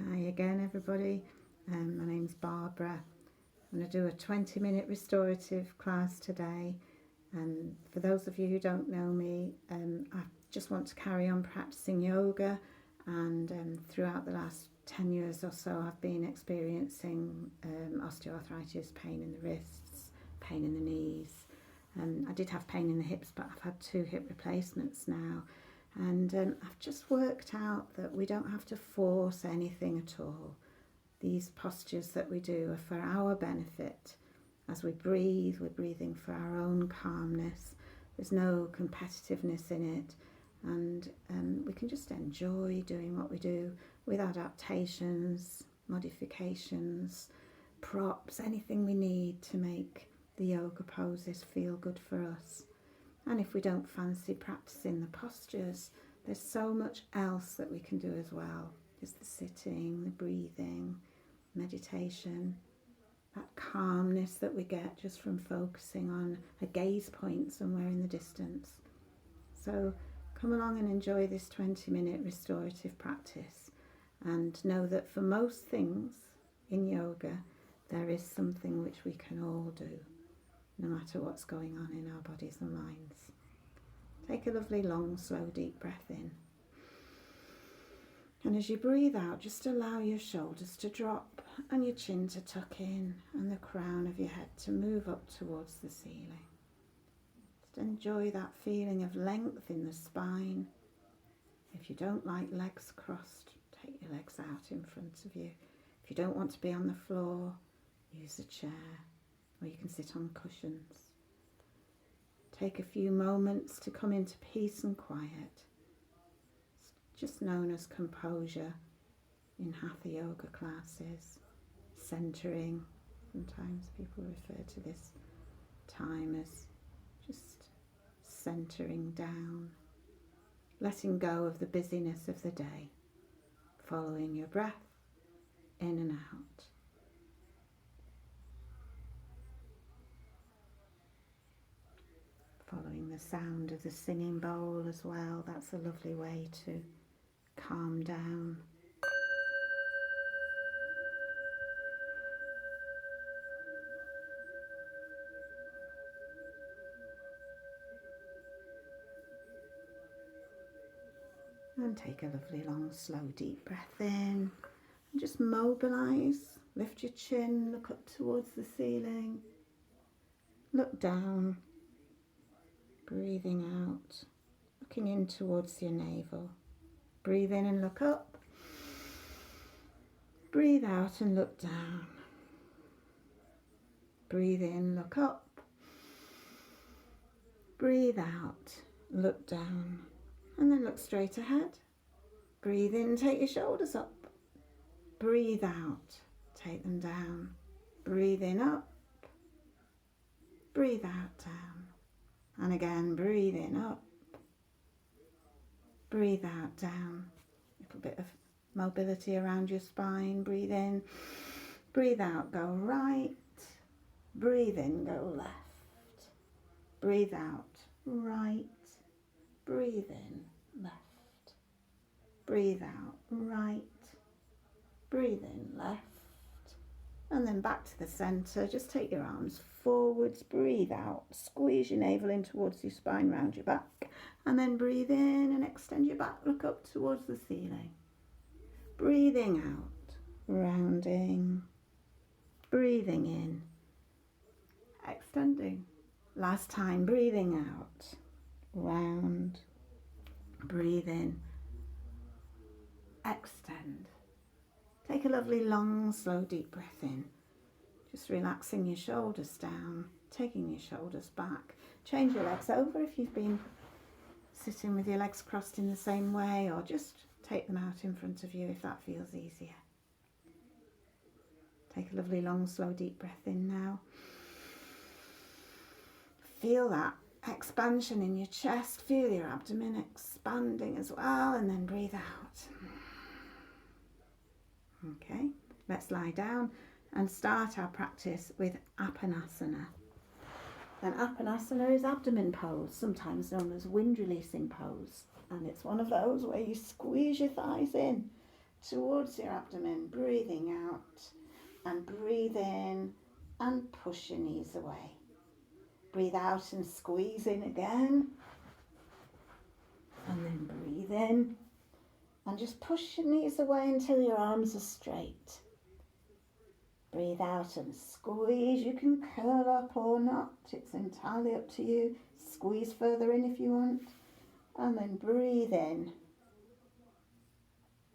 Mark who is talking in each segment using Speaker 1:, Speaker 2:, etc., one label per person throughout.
Speaker 1: Hi again, everybody. My name's Barbara. I'm going to do a 20-minute restorative class today. And for those of you who don't know me, I just want to carry on practicing yoga. And throughout the last 10 years or so, I've been experiencing osteoarthritis, pain in the wrists, pain in the knees. I did have pain in the hips, but I've had 2 hip replacements now. And I've just worked out that we don't have to force anything at all. These postures that we do are for our benefit. As we breathe, we're breathing for our own calmness. There's no competitiveness in it. And we can just enjoy doing what we do with adaptations, modifications, props, anything we need to make the yoga poses feel good for us. And if we don't fancy practicing the postures, there's so much else that we can do as well. Just the sitting, the breathing, meditation, that calmness that we get just from focusing on a gaze point somewhere in the distance. So come along and enjoy this 20-minute restorative practice, and know that for most things in yoga, there is something which we can all do, no matter what's going on in our bodies and minds. Take a lovely, long, slow, deep breath in. And as you breathe out, just allow your shoulders to drop and your chin to tuck in and the crown of your head to move up towards the ceiling. Just enjoy that feeling of length in the spine. If you don't like legs crossed, take your legs out in front of you. If you don't want to be on the floor, use a chair, or you can sit on cushions. Take a few moments to come into peace and quiet. It's just known as composure in Hatha yoga classes. Centering. Sometimes people refer to this time as just centering down. Letting go of the busyness of the day. Following your breath in and out. Following the sound of the singing bowl as well. That's a lovely way to calm down. And take a lovely long slow deep breath in. And just mobilise. Lift your chin, look up towards the ceiling. Look down. Breathing out, looking in towards your navel. Breathe in and look up. Breathe out and look down. Breathe in, look up. Breathe out, look down. And then look straight ahead. Breathe in, take your shoulders up. Breathe out, take them down. Breathe in up. Breathe out down. And again, breathe in up, breathe out down. A little bit of mobility around your spine. Breathe in, breathe out, go right, breathe in, go left, breathe out, right, breathe in, left, breathe out, right, breathe in, left, and then back to the centre. Just take your arms forwards, breathe out, squeeze your navel in towards your spine, round your back, and then breathe in and extend your back, look up towards the ceiling. Breathing out, rounding, breathing in, extending. Last time, breathing out, round, breathe in, extend. Take a lovely long, slow, deep breath in. Just relaxing your shoulders down, taking your shoulders back. Change your legs over if you've been sitting with your legs crossed in the same way, or just take them out in front of you if that feels easier. Take a lovely long, slow, deep breath in now. Feel that expansion in your chest. Feel your abdomen expanding as well, and then breathe out. Okay, let's lie down and start our practice with Apanasana. And Apanasana is abdomen pose, sometimes known as wind releasing pose. And it's one of those where you squeeze your thighs in towards your abdomen, breathing out, and breathe in and push your knees away. Breathe out and squeeze in again, and then breathe in and just push your knees away until your arms are straight. Breathe out and squeeze. You can curl up or not, it's entirely up to you. Squeeze further in if you want, and then breathe in.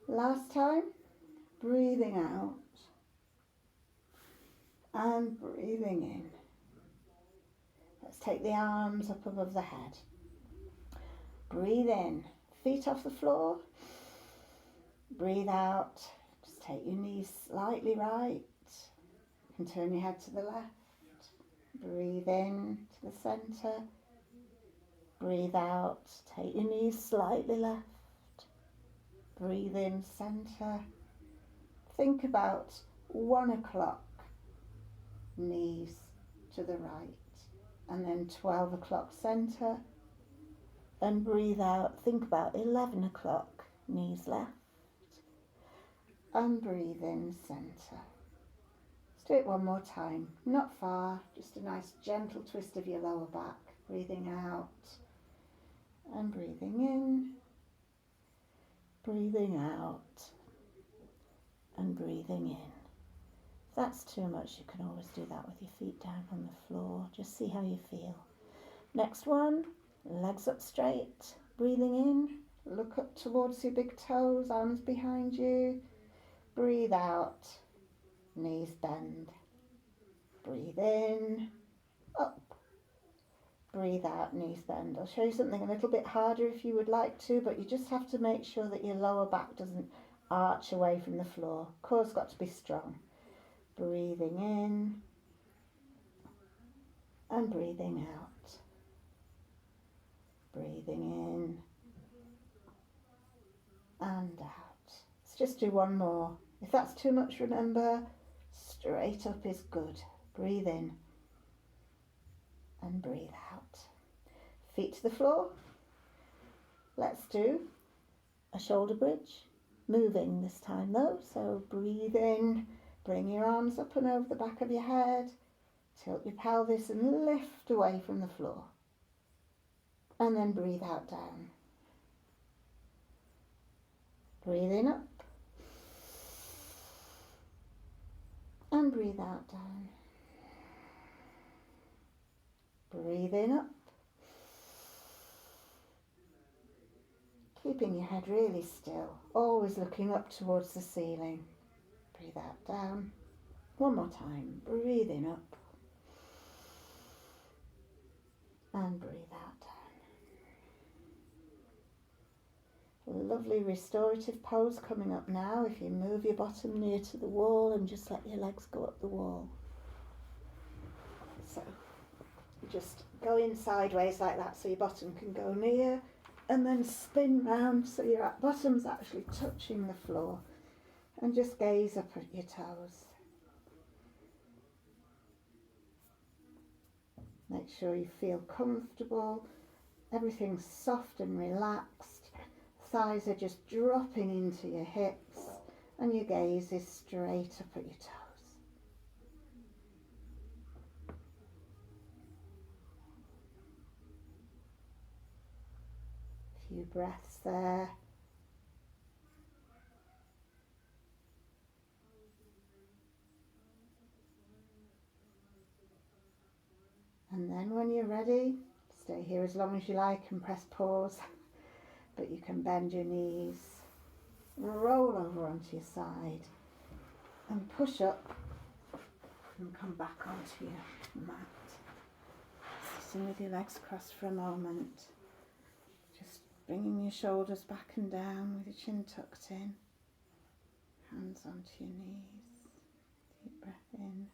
Speaker 1: Last time, breathing out and breathing in. Let's take the arms up above the head. Breathe in, feet off the floor. Breathe out, just take your knees slightly right. You can turn your head to the left. Breathe in to the centre. Breathe out, take your knees slightly left. Breathe in, centre. Think about 1 o'clock, knees to the right. And then 12 o'clock, centre. And breathe out, think about 11 o'clock, knees left. And breathe in, centre. Let's do it one more time, not far, just a nice gentle twist of your lower back. Breathing out and breathing in, breathing out and breathing in. If that's too much, you can always do that with your feet down on the floor. Just see how you feel. Next one, legs up straight, breathing in, look up towards your big toes, arms behind you. Breathe out, knees bend. Breathe in, up. Breathe out, knees bend. I'll show you something a little bit harder if you would like to, but you just have to make sure that your lower back doesn't arch away from the floor. Core's got to be strong. Breathing in and breathing out. Breathing in and out. Let's just do one more. If that's too much, remember, straight up is good. Breathe in and breathe out. Feet to the floor. Let's do a shoulder bridge. Moving this time though, so breathe in, bring your arms up and over the back of your head, tilt your pelvis and lift away from the floor. And then breathe out down. Breathe in up. And breathe out down. Breathe in up. Keeping your head really still, always looking up towards the ceiling. Breathe out down. One more time. Breathe in up. And breathe out down. Lovely restorative pose coming up now. If you move your bottom near to the wall and just let your legs go up the wall. So you just go in sideways like that so your bottom can go near, and then spin round so your bottom's actually touching the floor, and just gaze up at your toes. Make sure you feel comfortable, everything's soft and relaxed, thighs are just dropping into your hips, and your gaze is straight up at your toes. Few breaths there. And then when you're ready, stay here as long as you like and press pause, but you can bend your knees, roll over onto your side and push up and come back onto your mat. Sitting with your legs crossed for a moment. Just bringing your shoulders back and down with your chin tucked in. Hands onto your knees. Deep breath in.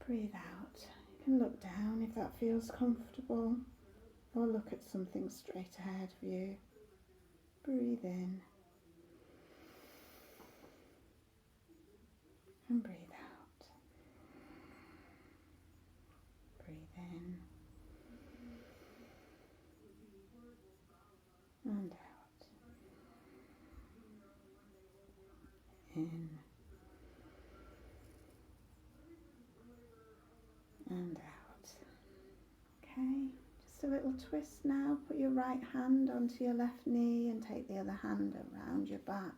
Speaker 1: Breathe out. You can look down if that feels comfortable, or look at something straight ahead of you. Breathe in. And breathe out. Breathe in. And out. in and out. Okay, just a little twist now. Put your right hand onto your left knee and take the other hand around your back.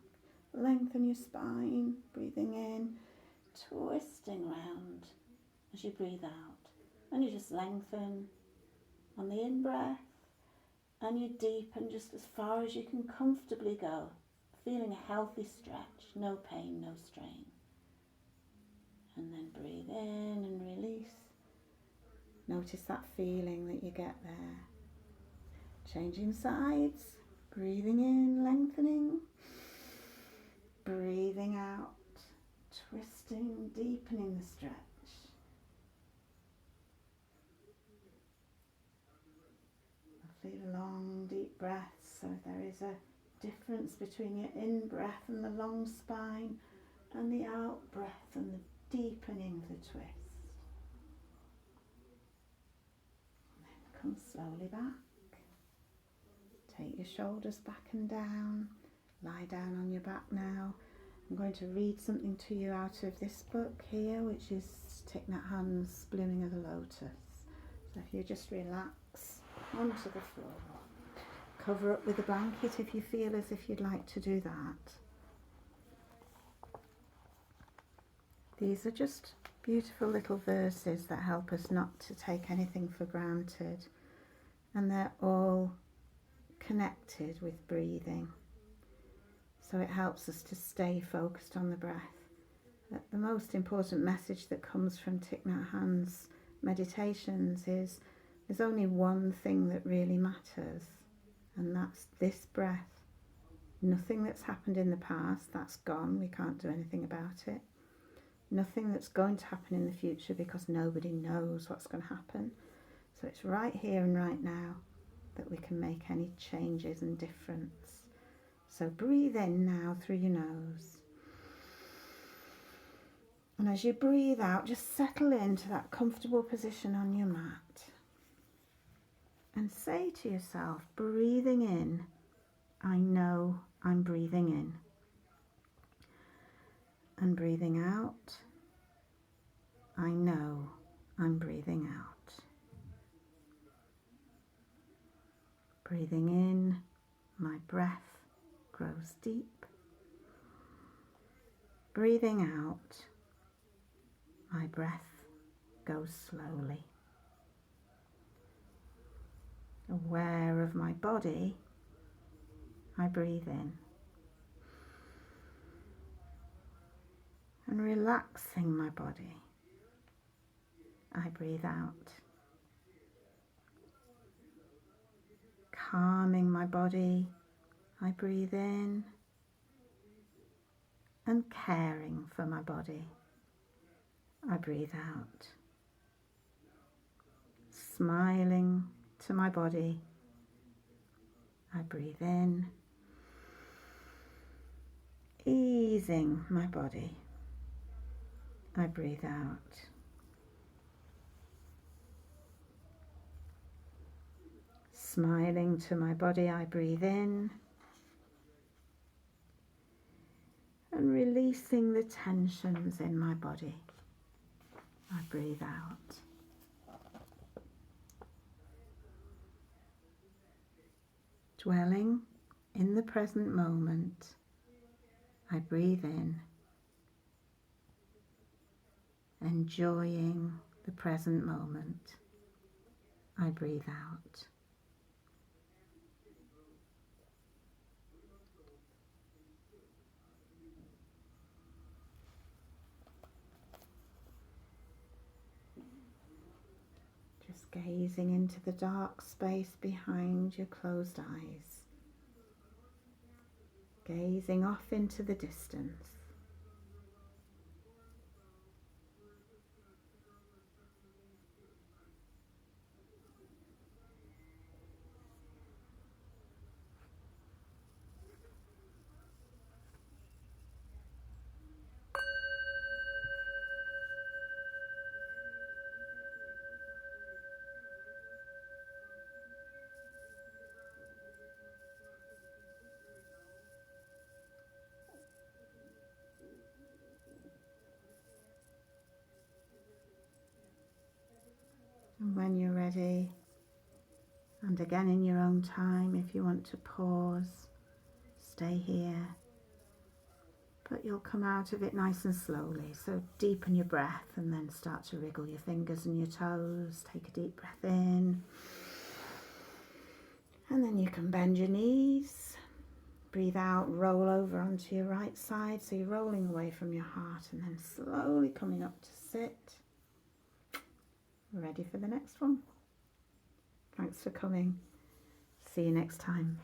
Speaker 1: Lengthen your spine, breathing in, twisting round as you breathe out. And you just lengthen on the in-breath, and you deepen just as far as you can comfortably go, feeling a healthy stretch, no pain, no strain. And then breathe in and release. Notice that feeling that you get there. Changing sides, breathing in, lengthening, breathing out, twisting, deepening the stretch. Lovely long deep breaths, so there is a difference between your in-breath and the long spine and the out-breath and the deepening of the twist. And then come slowly back. Take your shoulders back and down. Lie down on your back now. I'm going to read something to you out of this book here, which is Thich Naht Hahn's Blooming of the Lotus. So if you just relax onto the floor, cover up with a blanket if you feel as if you'd like to do that. These are just beautiful little verses that help us not to take anything for granted, and they're all connected with breathing. So it helps us to stay focused on the breath. The most important message that comes from Thich Naht Hahn's meditations is there's only one thing that really matters, and that's this breath. Nothing that's happened in the past, that's gone, we can't do anything about it. Nothing that's going to happen in the future, because nobody knows what's going to happen. So it's right here and right now that we can make any changes and difference. So breathe in now through your nose. And as you breathe out, just settle into that comfortable position on your mat. And say to yourself, breathing in, I know I'm breathing in. And breathing out, I know I'm breathing out. Breathing in, my breath grows deep. Breathing out, my breath goes slowly. Aware of my body, I breathe in. And relaxing my body, I breathe out. Calming my body, I breathe in. And caring for my body, I breathe out. Smiling to my body, I breathe in. Easing my body, I breathe out. Smiling to my body, I breathe in. And releasing the tensions in my body, I breathe out. Dwelling in the present moment, I breathe in. Enjoying the present moment, I breathe out. Just gazing into the dark space behind your closed eyes. Gazing off into the distance. ready. And again, in your own time, if you want to pause, stay here. But you'll come out of it nice and slowly. So deepen your breath and then start to wriggle your fingers and your toes. Take a deep breath in. And then you can bend your knees. Breathe out, roll over onto your right side. So you're rolling away from your heart and then slowly coming up to sit. Ready for the next one. Thanks for coming. See you next time.